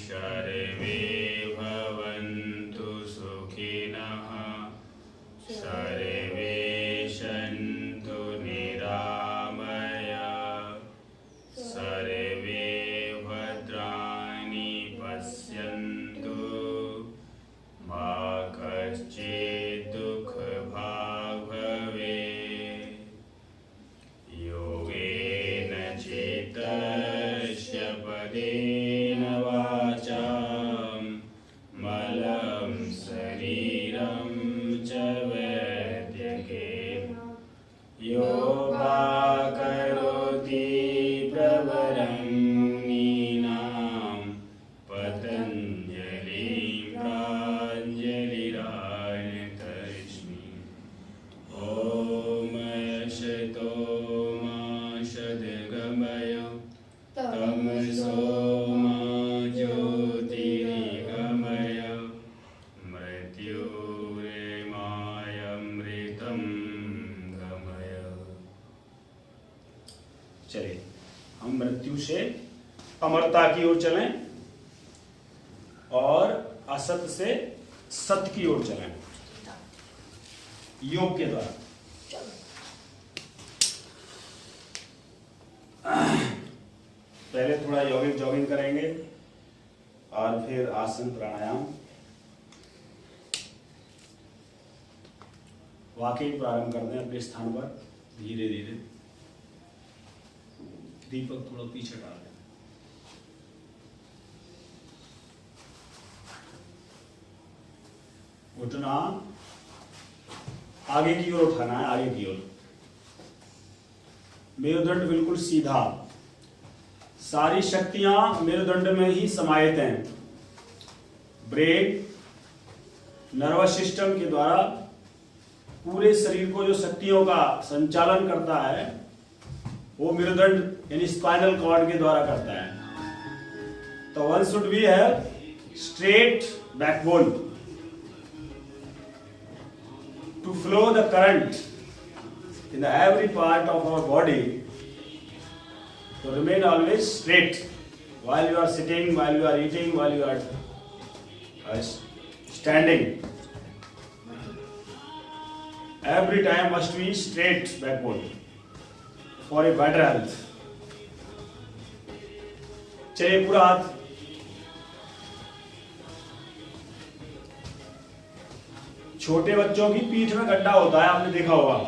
सर्वे भवन्तु सुखिनः सर्वे सन्तु निरामयाः सर्वे भद्राणि पश्यन्तु मा कश्चित् दुःखभाग् भवेत् योगेन चित्तस्य पदेन वाचां मलं शरीरं च वैद्यकेन योगाकरोति प्रवरं मुनीनां पतञ्जलिं प्राञ्जलिरानतस्मि ॐ यशतो मा सद्गमय तमसो मा ज्योतिर्गमय मृत्युर्मायमृतं गमय। चलिए हम मृत्यु से अमरता की ओर चलें और असत से सत्य की ओर चलें योग के द्वारा। पहले थोड़ा यौगिक जॉगिंग करेंगे और फिर आसन प्राणायाम। वाकई प्रारंभ करते हैं अपने स्थान पर धीरे धीरे। दीपक थोड़ा पीछे डाल दें। उठना आगे की ओर उठाना है, आगे की ओर। मेरुदंड बिल्कुल सीधा, सारी शक्तियां मेरुदंड में ही समाहित हैं। ब्रेन नर्वस सिस्टम के द्वारा पूरे शरीर को जो शक्तियों का संचालन करता है वो मेरुदंड यानी स्पाइनल कॉर्ड के द्वारा करता है। तो one should be have straight backbone to flow the current in every part of our body, to remain always straight while you are sitting, while you are eating, while you are standing. Every time must be straight backbone for a better health. चलिए पूरा हाथ छोटे बच्चों की पीठ में गड्ढा होता है, आपने देखा होगा।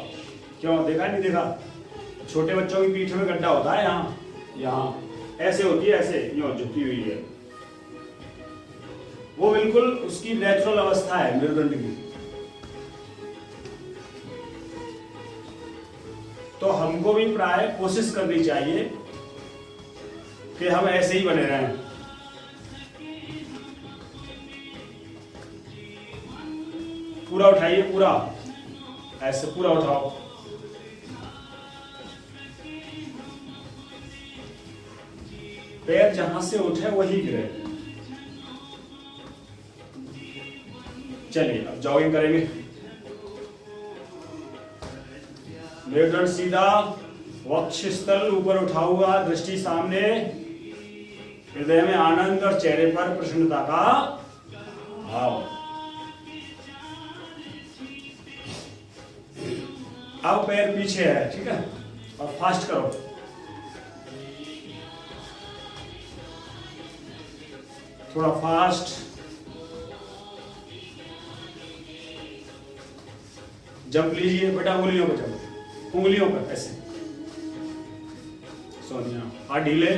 क्यों देखा नहीं देखा? छोटे बच्चों की पीठ में गड्ढा होता है, यहाँ ऐसे होती है, ऐसे यूं झुकी हुई है। वो बिल्कुल उसकी नेचुरल अवस्था है मेरुदंड की। तो हमको भी प्राय कोशिश करनी चाहिए कि हम ऐसे ही बने रहें। पूरा उठाइए, पूरा ऐसे पूरा उठाओ। पैर जहां से उठे वही गिरे। चलिए अब जॉगिंग करेंगे। मेरुदंड सीधा, वक्षस्थल ऊपर उठा हुआ, दृष्टि सामने, हृदय में आनंद और चेहरे पर प्रसन्नता का भाव। अब पैर पीछे है, ठीक है, और फास्ट करो। थोड़ा फास्ट। जंप लीजिए बेटा, उंगलियों पर जंप, उंगलियों पर ऐसे। सोनिया हाथ ढीले।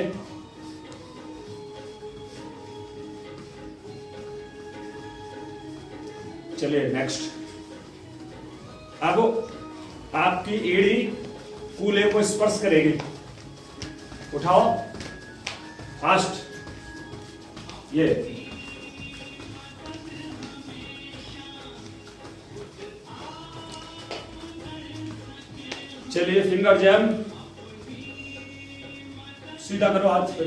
चलिए नेक्स्ट। अब आपकी एड़ी कूल्हे को स्पर्श करेगी। उठाओ फास्ट। ये चलिए फिंगर जैम। सीधा करो हाथ पे,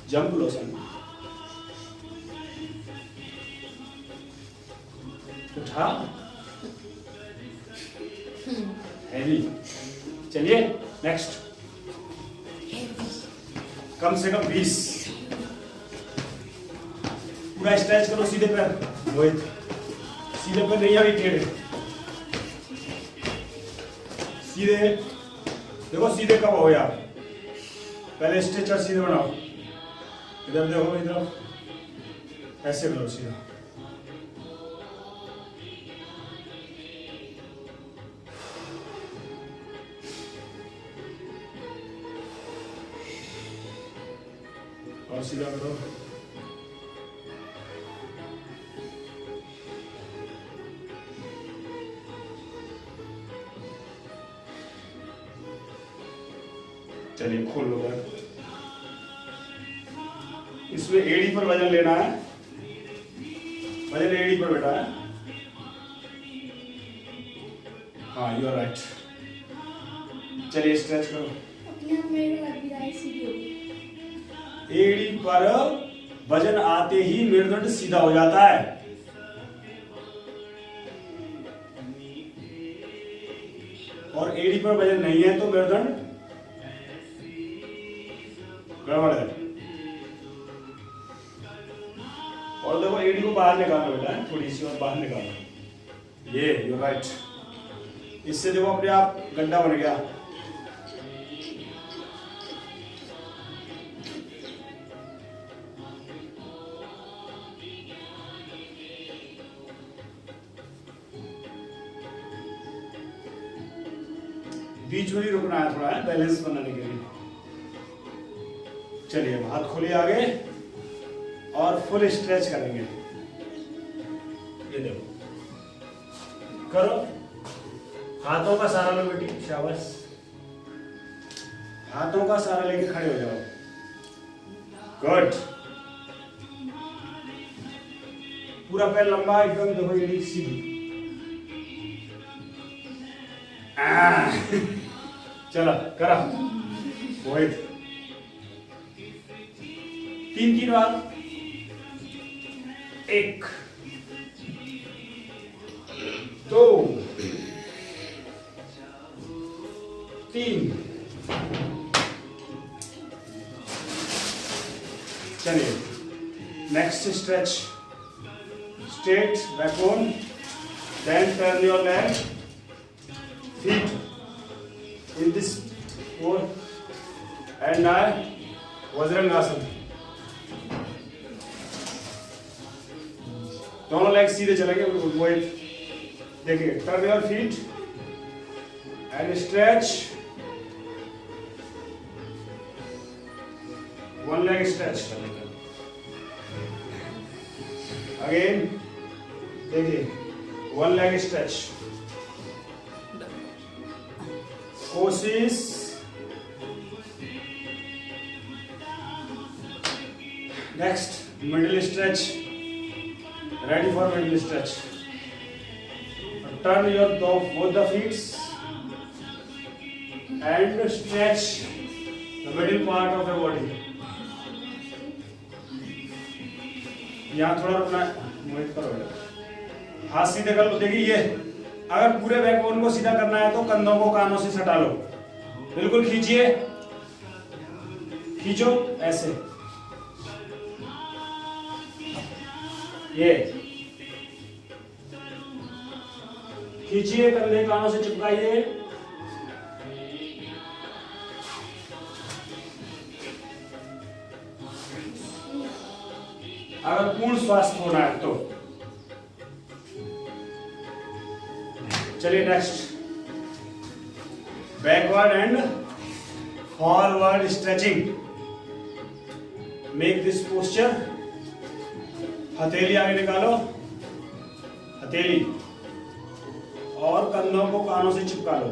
जंप लो सन। उठा, हैवी। चलिए नेक्स्ट। कम से कम 20। पूरा स्ट्रेच करो सीधे पैर, मोहित सीधे पैर नहीं अभी टेढ़े, सीधे देखो सीधे कब हो यार, पहले स्ट्रेचर सीधे बनाओ, इधर देखो इधर, ऐसे करो सीधा, और सीधा करो, चलिए खोल लो यार। इसमें एड़ी पर वजन लेना है, वजन एड़ी पर बैठा है, हाँ यू आर राइट। चलिए स्ट्रेच करो, एड़ी पर वजन आते ही मेरुदंड सीधा हो जाता है, और एड़ी पर वजन नहीं है तो मेरुदंड गड़बड़ है। और देखो एड़ी को बाहर निकालो बेटा, थोड़ी सी और बाहर निकालो, ये यू राइट। इससे देखो अपने आप गड्ढा बन गया। बीच में ही रुकना है थोड़ा, है बैलेंस बनाने के लिए। चलिए हाथ खोलिए आगे और फुल स्ट्रेच करेंगे, ये देखो करो, हाथों का सहारा लो बेटी, शाबाश, हाथों का सहारा लेके खड़े हो जाओ, गुड, पूरा पैर लंबा एकदम, देखो ये सीधी, चलो करा मोहित, 3 बार, 1 2 3। चलिए next stretch, straight backbone, then turn your leg, feet in this pose, and now Vajrangasana. दोनों लेग सीधे चलेंगे, मोहित देखिए, turn your feet and stretch, one leg stretch, again देखिए, वन लेग स्ट्रेच, कोशिश, next middle stretch, ready for middle stretch, turn your both the feet and stretch the middle part of the body। यहाँ थोड़ा रुकना है, मोहित करो, हाथ सीधे कर लो, देखिए ये अगर पूरे बैकबोन को सीधा करना है तो कंधों को कानों से सटा लो, बिल्कुल खींचिए, खींचो ऐसे, ये खींचिए, कंधे कानों से चिपकाइए, अगर पूर्ण स्वास्थ्य होना है तो। चलिए next, backward and forward stretching, make this posture, हथेली आगे निकालो, हथेली, और कंधों को कानों से चिपका लो,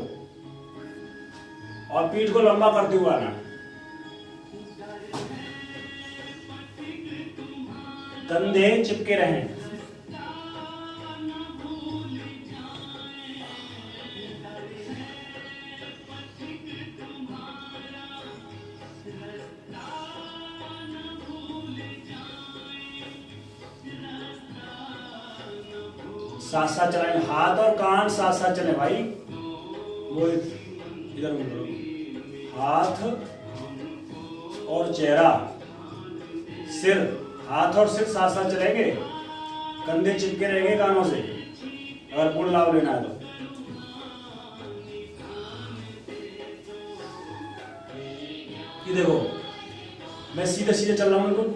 और पीठ को लंबा करते हुए आना, कंधे चिपके रहें, साथ साथ चलाएं, हाथ और कान साथ साथ चलें भाई, वो इधर मुड़ो, हाथ और चेहरा, सिर, हाथ और सिर साथ साथ चलेंगे, कंधे चिपके रहेंगे कानों से, अगर पूर्ण लाभ लेना है तो। ये देखो मैं सीधे सीधे चल रहा हूं बिल्कुल।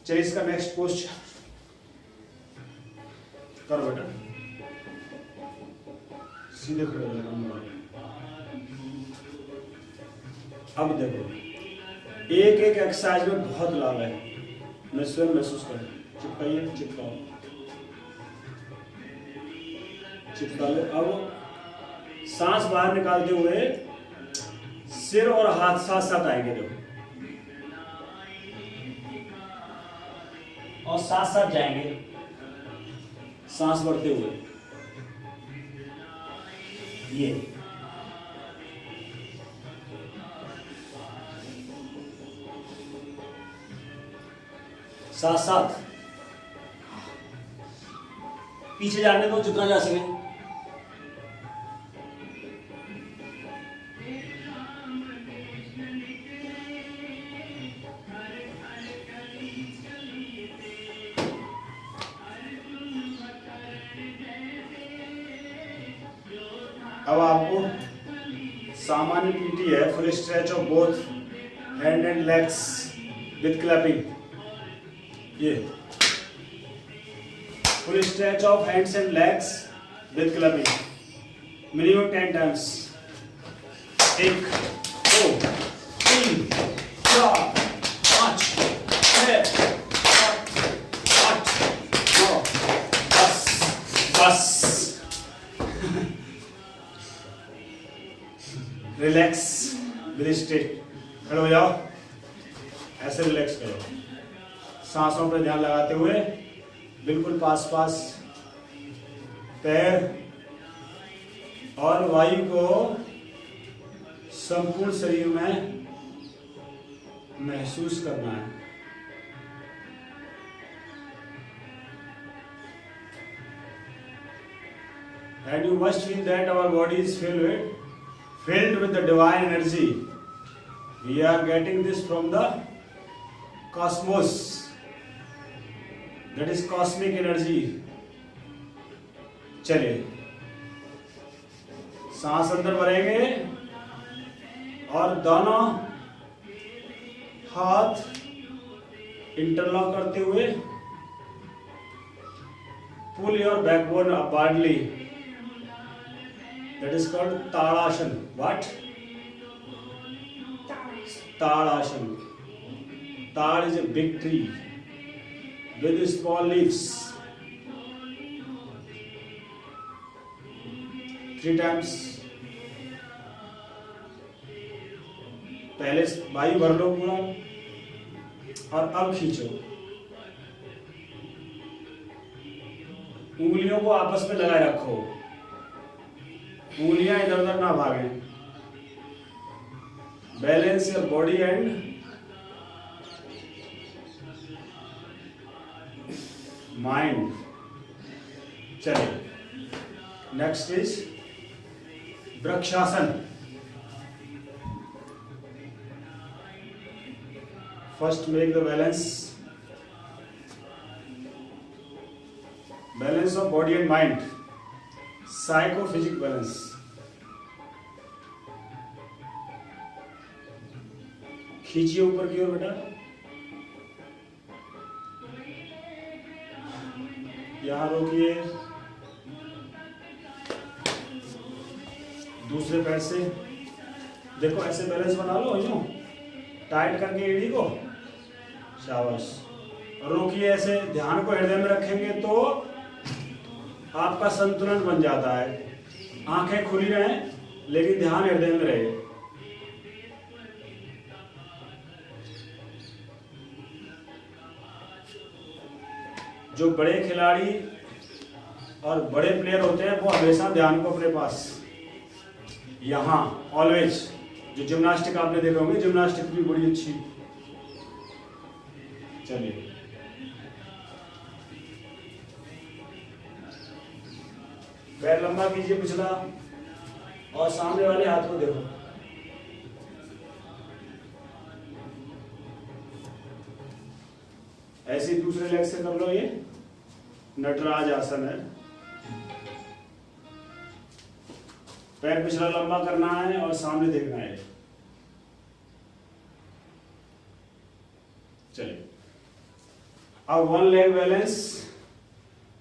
चलिए इसका नेक्स्ट पोस्ट करो बेटा, सीधे खड़े हो जाना। अब देखो एक एक एक्सरसाइज में बहुत लाभ है, मैं स्वयं महसूस करें। चिपकाइए, चिपकाओ, चिपका लो। अब सांस बाहर निकालते हुए सिर और हाथ साथ साथ आएंगे देखो, और साथ साथ जाएंगे सांस बढ़ते हुए। ये साथ साथ पीछे जाने दो जितना जा सके। अब आपको सामान्य पीटी है, full stretch of both hand and legs with clapping. ये full stretch of hands and legs with clapping, minimum 10 times. 1 2 3 4 5 6 7 8 9 10 10। Relax with straight, खड़े हो जाओ, ऐसे रिलैक्स करो, सांसों पर ध्यान लगाते हुए बिल्कुल पास पास पैर और वायु को संपूर्ण शरीर में महसूस करना है। And you must feel that our body is filled with the divine energy. We are getting this from the cosmos, that is cosmic energy. चलिए सांस अंदर भरेंगे और दोनों हाथ इंटरलॉक करते हुए pull your backbone upwardly, that is called Tadasana. What? Tadasana. Tad is a big tree with small leaves. 3 times. पहले वायु भर लो पूरा और अब खींचो। उंगलियों को आपस में लगाए रखो, उंगलियां इधर उधर ना भागें। Balance your body and mind. चलिए next is vrikshasana. First make the balance of body and mind, psychophysic balance. खींचिए ऊपर की ओर बेटा, यहां रोकिए, दूसरे पैर से देखो ऐसे बैलेंस बना लो, यूं टाइट करके एड़ी को, शाबाश। रोकिए, ऐसे ध्यान को हृदय में रखेंगे तो आपका संतुलन बन जाता है। आंखें खुली रहें लेकिन ध्यान हृदय में रहे। जो बड़े खिलाड़ी और बड़े प्लेयर होते हैं वो हमेशा ध्यान को अपने पास यहाँ ऑलवेज। जो जिम्नास्टिक आपने देखे होंगे, जिम्नास्टिक भी बड़ी अच्छी। चलिए पैर लंबा कीजिए पिछला, और सामने वाले हाथ को देखो। ऐसे ही दूसरे लेग से कर लो। ये नटराज आसन है। पैर पिछला लंबा करना है और सामने देखना है। चलिए, अब वन लेग बैलेंस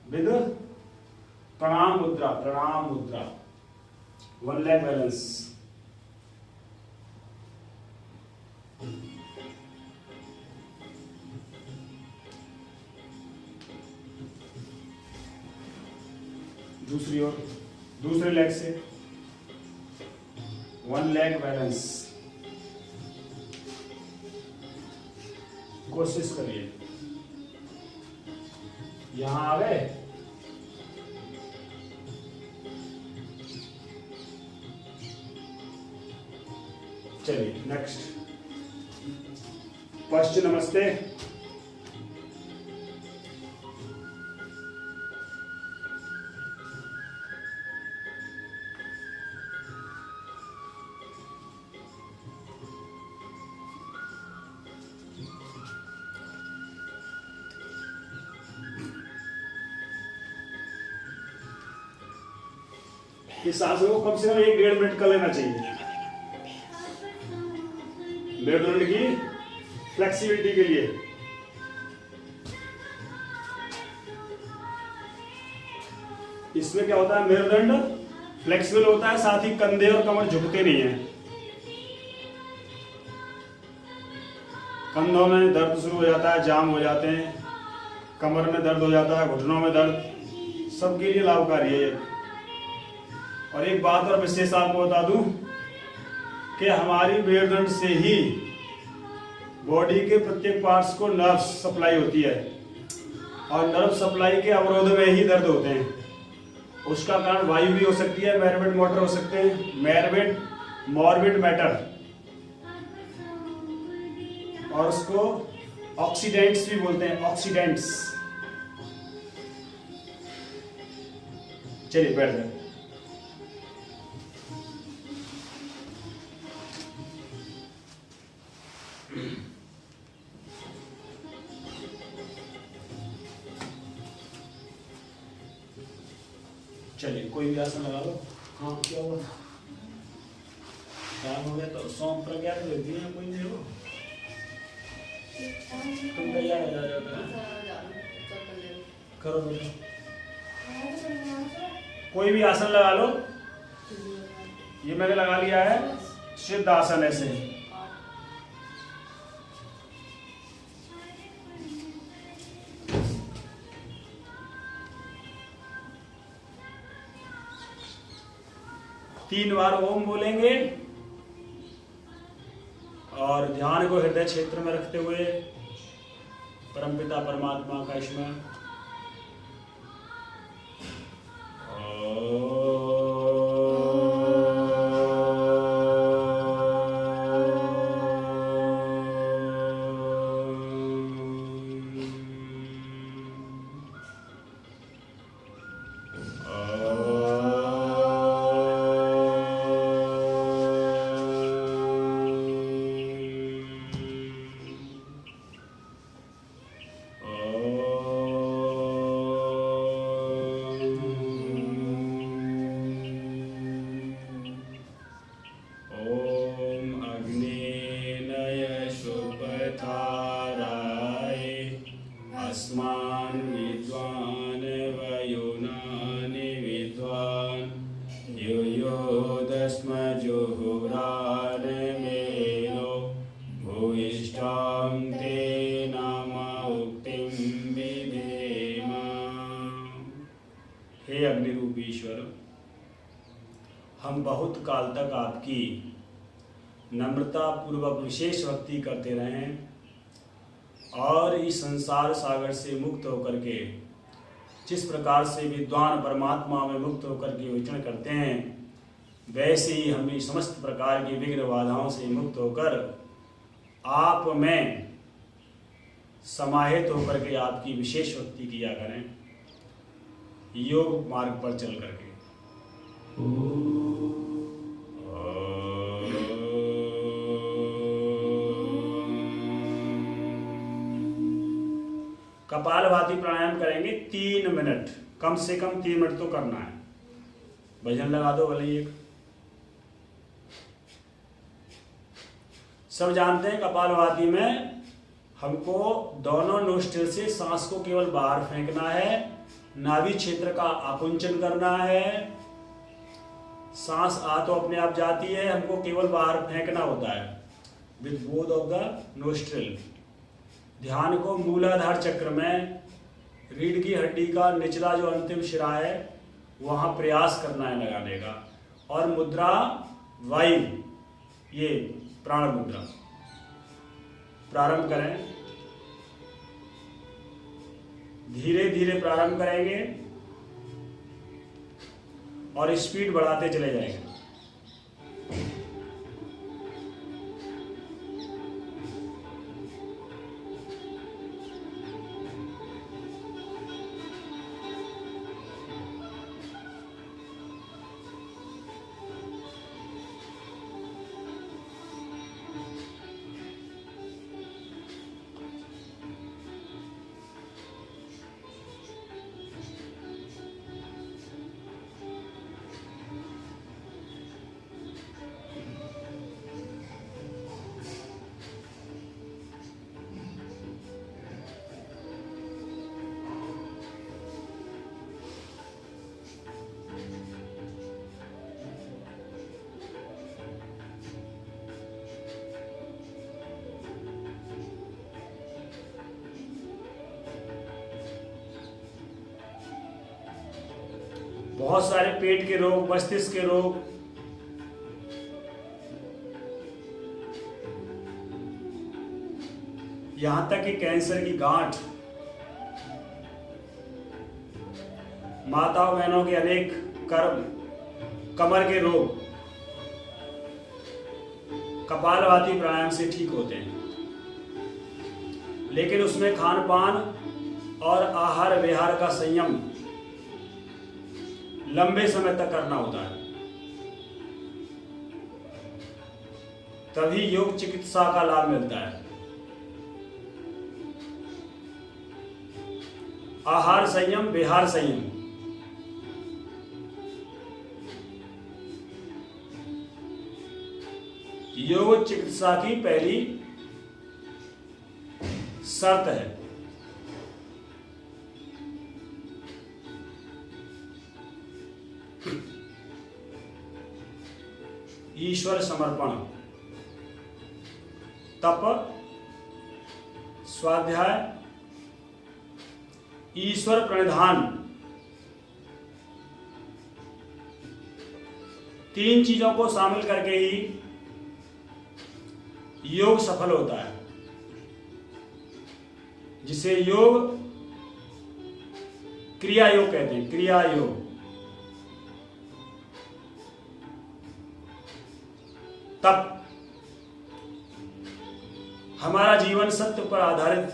विद प्रणाम मुद्रा। प्रणाम मुद्रा, वन लेग बैलेंस। दूसरी ओर, दूसरे लेग से वन लेग बैलेंस। कोशिश करिए। यहां आ गए। चलिए नेक्स्ट, फर्स्ट नमस्ते। इस आसन को कम से कम 1-1.5 मिनट कर लेना चाहिए मेरुदंड की फ्लेक्सिबिलिटी के लिए। इसमें क्या होता है, मेरुदंड फ्लेक्सिबल होता है, साथ ही कंधे और कमर झुकते नहीं है। कंधों में दर्द शुरू हो जाता है, जाम हो जाते हैं, कमर में दर्द हो जाता है, घुटनों में दर्द, सबके लिए लाभकारी है ये। और एक बात और विशेष आपको बता दूं कि हमारी मेरुदंड से ही बॉडी के प्रत्येक पार्ट्स को नर्व सप्लाई होती है और नर्व सप्लाई के अवरोध में ही दर्द होते हैं। उसका कारण वायु भी हो सकती है, मेरवेट मोटर हो सकते हैं, मेरवेट मॉर्बिड मैटर, और उसको ऑक्सीडेंट्स भी बोलते हैं, ऑक्सीडेंट्स। चलिए बैठ जाए। चलिए कोई भी आसन लगा लो। हाँ क्या हुआ, काम हो गया तो सौंप कर गया तो दिया कोई नहीं हो, तुम तैयार हो जाओ करो बेटा। कोई भी आसन लगा लो। ये मैंने लगा लिया है सिद्ध आसन। ऐसे 3 बार ओम बोलेंगे और ध्यान को हृदय क्षेत्र में रखते हुए परमपिता परमात्मा का स्मरण। हे अग्निरूपी ईश्वर, हम बहुत काल तक आपकी नम्रता पूर्वक विशेष भक्ति करते रहे और इस संसार सागर से मुक्त होकर के जिस प्रकार से विद्वान परमात्मा में मुक्त होकर के विचरण करते हैं, वैसे ही हम भी समस्त प्रकार की विघ्न बाधाओं से मुक्त होकर आप में समाहित होकर के आपकी विशेष भक्ति किया करें, योग मार्ग पर चल करके। करेंगे 3 मिनट, कम से कम 3 मिनट तो करना है। भजन लगा दो भले एक। सब जानते हैं कपालभाति में हमको दोनों नोस्ट्रिल से सांस को केवल बाहर फेंकना है, नाभि क्षेत्र का आकुंचन करना है। सांस आ तो अपने आप जाती है, हमको केवल बाहर फेंकना होता है with both of the nostril. ध्यान को मूलाधार चक्र में रीढ़ की हड्डी का निचला जो अंतिम शिरा है वहां प्रयास करना है लगाने का। और मुद्रा वायु, ये प्राण मुद्रा प्रारंभ करें। धीरे धीरे प्रारंभ करेंगे और स्पीड बढ़ाते चले जाएंगे। बहुत सारे पेट के रोग, मस्तिष्क के रोग, यहां तक कि कैंसर की गांठ, माताओं बहनों के अनेक कर्म, कमर के रोग कपालभाति प्राणायाम से ठीक होते हैं। लेकिन उसमें खान पान और आहार विहार का संयम लंबे समय तक करना होता है, तभी योग चिकित्सा का लाभ मिलता है। आहार संयम, विहार संयम, योग चिकित्सा की पहली शर्त है। ईश्वर समर्पण, तप, स्वाध्याय, ईश्वर प्रणिधान, 3 चीजों को शामिल करके ही योग सफल होता है, जिसे योग क्रिया योग कहते हैं। क्रिया योग तब हमारा जीवन सत्य पर आधारित,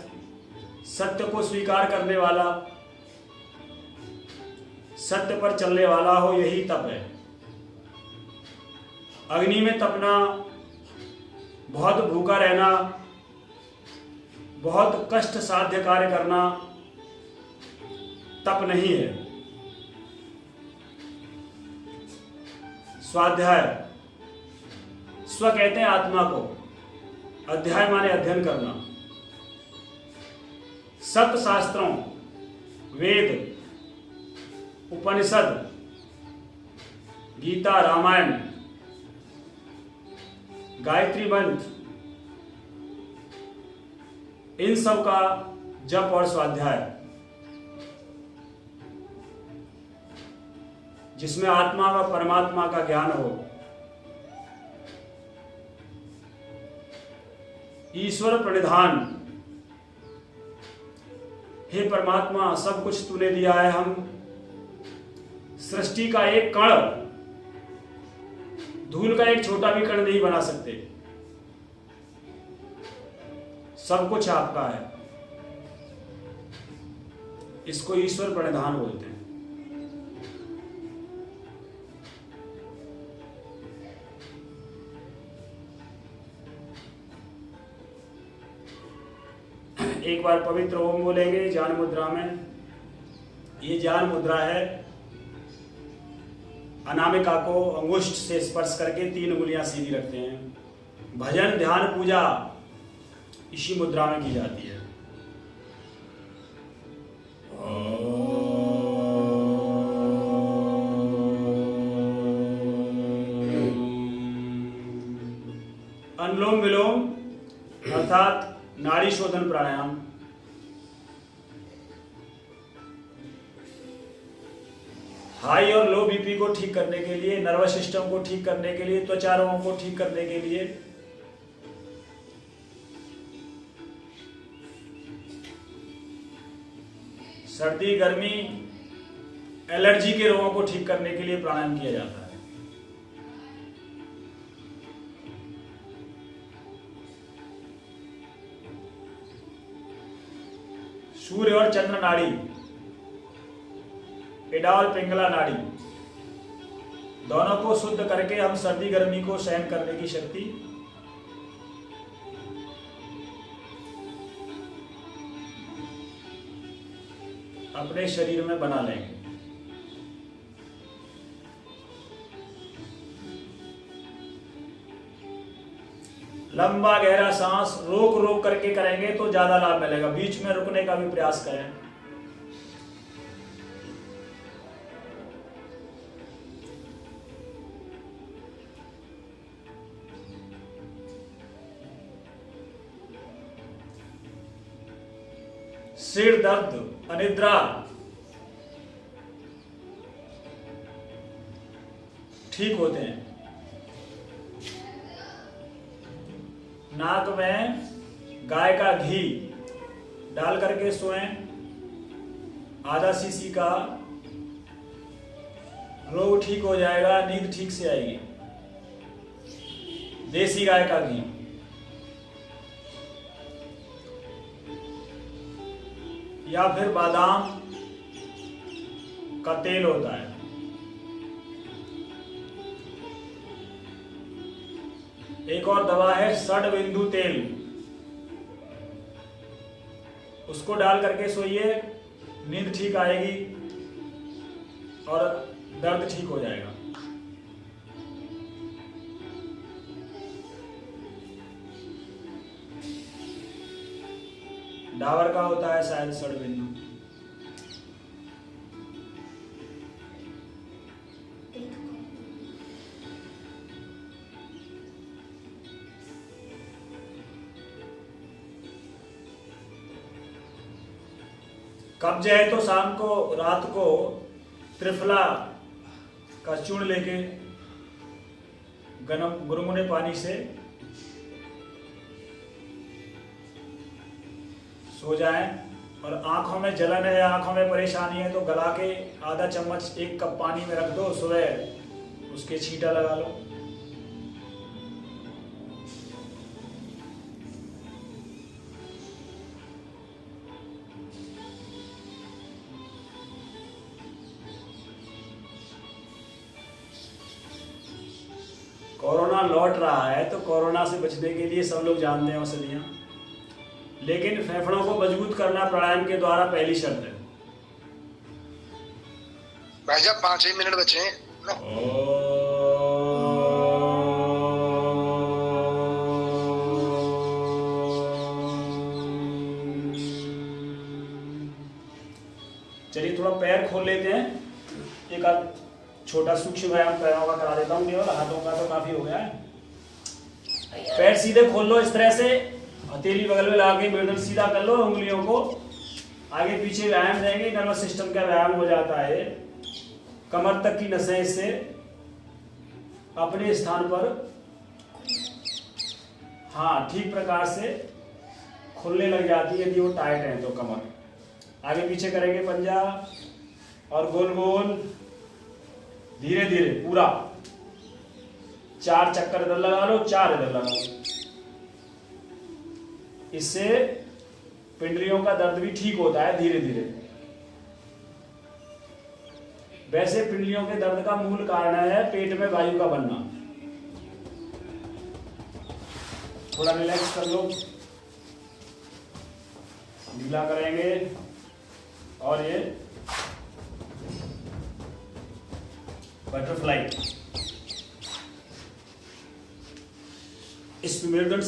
सत्य को स्वीकार करने वाला, सत्य पर चलने वाला हो, यही तप है। अग्नि में तपना, बहुत भूखा रहना, बहुत कष्ट साध्य कार्य करना तप नहीं है। स्वाध्याय, स्व कहते हैं आत्मा को, अध्याय माने अध्ययन करना। सप्त शास्त्रों, वेद, उपनिषद, गीता, रामायण, गायत्री मंत्र, इन सब का जप और स्वाध्याय, जिसमें आत्मा व परमात्मा का ज्ञान हो। ईश्वर प्रणिधान, हे परमात्मा सब कुछ तूने दिया है, हम सृष्टि का एक कण, धूल का एक छोटा भी कण नहीं बना सकते, सब कुछ आपका है। इसको ईश्वर प्रणिधान बोलते हैं। एक बार पवित्र ओम बोलेंगे ज्ञान मुद्रा में। ये ज्ञान मुद्रा है। अनामिका को अंगुष्ठ से स्पर्श करके 3 उंगलियां सीधी रखते हैं। भजन ध्यान पूजा इसी मुद्रा में की जाती है। अनुलोम विलोम अर्थात नाड़ी शोधन प्राणायाम। हाई और लो बीपी को ठीक करने के लिए, नर्वस सिस्टम को ठीक करने के लिए, त्वचा रोगों को ठीक करने के लिए, सर्दी गर्मी एलर्जी के रोगों को ठीक करने के लिए प्राणायाम किया जाता है। सूर्य और चंद्र नाड़ी, एडाल पिंगला नाड़ी, दोनों को शुद्ध करके हम सर्दी गर्मी को सहन करने की शक्ति अपने शरीर में बना लेंगे। लंबा गहरा सांस रोक रोक करके करेंगे तो ज्यादा लाभ मिलेगा। बीच में रुकने का भी प्रयास करें। सिर दर्द, अनिद्रा, ठीक होते हैं। नाक में गाय का घी डाल करके सोएं। आधा सीसी का रोग ठीक हो जाएगा, नींद ठीक से आएगी। देसी गाय का घी, या फिर बादाम का तेल होता है। एक और दवा है षड बिंदु तेल, उसको डाल करके सोइए, नींद ठीक आएगी और दर्द ठीक हो जाएगा। डाबर का होता है शायद षड बिंदु। कब्ज है तो शाम को रात को त्रिफला का चूर्ण लेके गुनगुने पानी से सो जाएं। और आंखों में जलन है या आंखों में परेशानी है तो गला के आधा चम्मच 1 कप पानी में रख दो, सुबह उसके छींटा लगा लो। कोरोना लौट रहा है तो कोरोना से बचने के लिए सब लोग जानते हैं औषधियां, लेकिन फेफड़ों को मजबूत करना प्राणायाम के द्वारा पहली शर्त है। भाई साहब 5 ही मिनट बचे हैं। चलिए थोड़ा पैर खोल लेते हैं। एक आध छोटा सूक्ष्म व्यायाम पैरों का करा देता हूँ, केवल हाथों का तो काफी हो गया है। पैर सीधे खोल लो इस तरह से, हथेली बगल में लगा के गर्दन सीधा कर लो, उंगलियों को आगे पीछे व्यायाम देंगे। नर्वस सिस्टम का व्यायाम हो जाता है। कमर तक की नसें इससे अपने स्थान पर ठीक प्रकार से खुलने लग जाती है। यदि वो टाइट है तो कमर आगे पीछे करेंगे, पंजा और गोल गोल धीरे धीरे पूरा 4 चक्कर इधर लगा लो, 4 इधर लगा लो। इससे पिंडलियों का दर्द भी ठीक होता है धीरे धीरे। वैसे पिंडलियों के दर्द का मूल कारण है पेट में वायु का बनना। थोड़ा रिलैक्स कर लो, ढीला करेंगे और ये बटरफ्लाई। इसमें मेरुदंड